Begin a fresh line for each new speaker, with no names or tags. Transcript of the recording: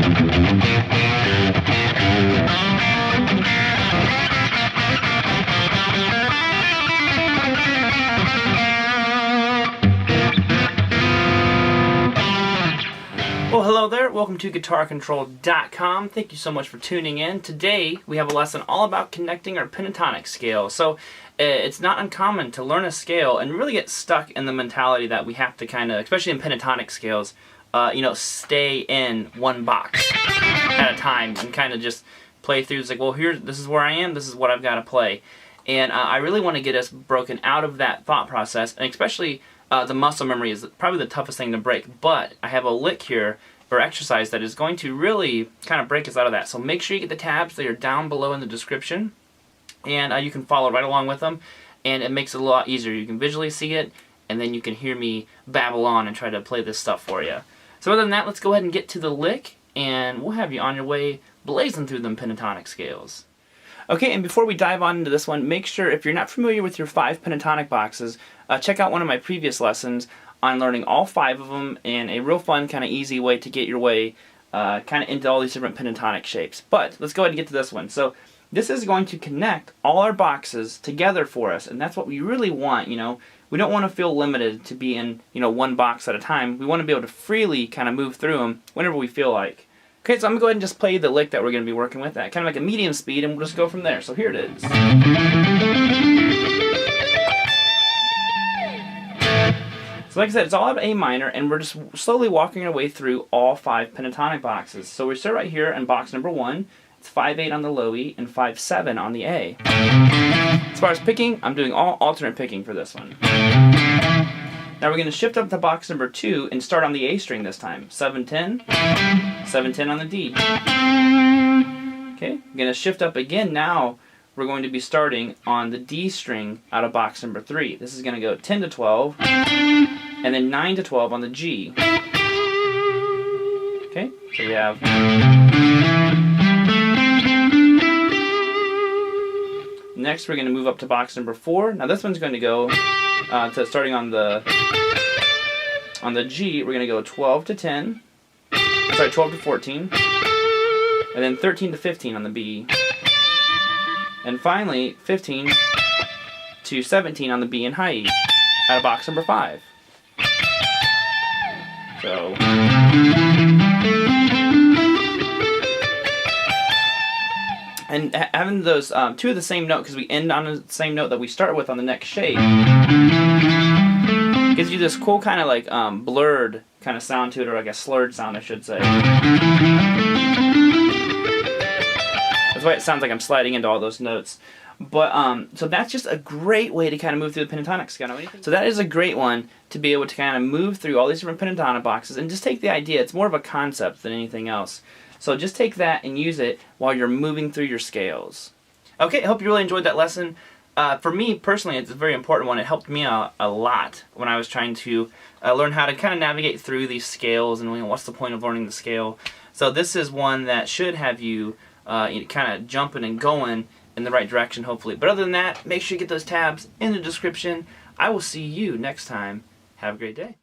Well, hello there. Welcome to GuitarControl.com. Thank you so much for tuning in. Today we have a lesson all about connecting our pentatonic scale. So it's not uncommon to learn a scale and really get stuck in the mentality that we have to kind of, especially in pentatonic scales, stay in one box at a time and kind of just play through. It's like, well, this is where I am. This is what I've got to play. And I really want to get us broken out of that thought process, and especially the muscle memory is probably the toughest thing to break, but I have a lick here, or exercise, that is going to really kind of break us out of that. So make sure you get the tabs. They are down below in the description, and you can follow right along with them, and it makes it a lot easier. You can visually see it, and then you can hear me babble on and try to play this stuff for you. So other than that, let's go ahead and get to the lick, and we'll have you on your way blazing through them pentatonic scales. Okay, and before we dive on into this one, make sure, if you're not familiar with your 5 pentatonic boxes, check out one of my previous lessons on learning all 5 of them, and a real fun, kind of easy way to get your way kind of into all these different pentatonic shapes. But let's go ahead and get to this one. So this is going to connect all our boxes together for us, and that's what we really want. We don't want to feel limited to be in one box at a time. We want to be able to freely kind of move through them whenever we feel like. Okay, so I'm going to go ahead and just play the lick that we're going to be working with at kind of like a medium speed, and we'll just go from there. So here it is. So like I said, it's all out of A minor, and we're just slowly walking our way through all 5 pentatonic boxes. So we start right here in box number 1. It's 5/8 on the low E and 5/7 on the A. As far as picking, I'm doing all alternate picking for this one. Now we're going to shift up to box number 2 and start on the A string this time. 7/10, 7/10 on the D. Okay, we're going to shift up again. Now we're going to be starting on the D string out of box number 3. This is going to go 10 to 12, and then 9 to 12 on the G. Okay, so we have... Next we're going to move up to box number 4. Now this one's going to go to starting on the G, we're going to go 12 to 10, 12 to 14, and then 13 to 15 on the B, and finally 15 to 17 on the B and high E out of box number 5. So and having those 2 of the same note, because we end on the same note that we start with on the next shape, gives you this cool kind of like blurred kind of sound to it, or like a slurred sound, I should say. That's why it sounds like I'm sliding into all those notes. But so that's just a great way to kind of move through the pentatonic scale. So that is a great one to be able to kind of move through all these different pentatonic boxes and just take the idea. It's more of a concept than anything else. So just take that and use it while you're moving through your scales. Okay, I hope you really enjoyed that lesson. For me personally, it's a very important one. It helped me out a lot when I was trying to learn how to kind of navigate through these scales and what's the point of learning the scale. So this is one that should have you kind of jumping and going in the right direction, hopefully. But other than that, make sure you get those tabs in the description. I will see you next time. Have a great day.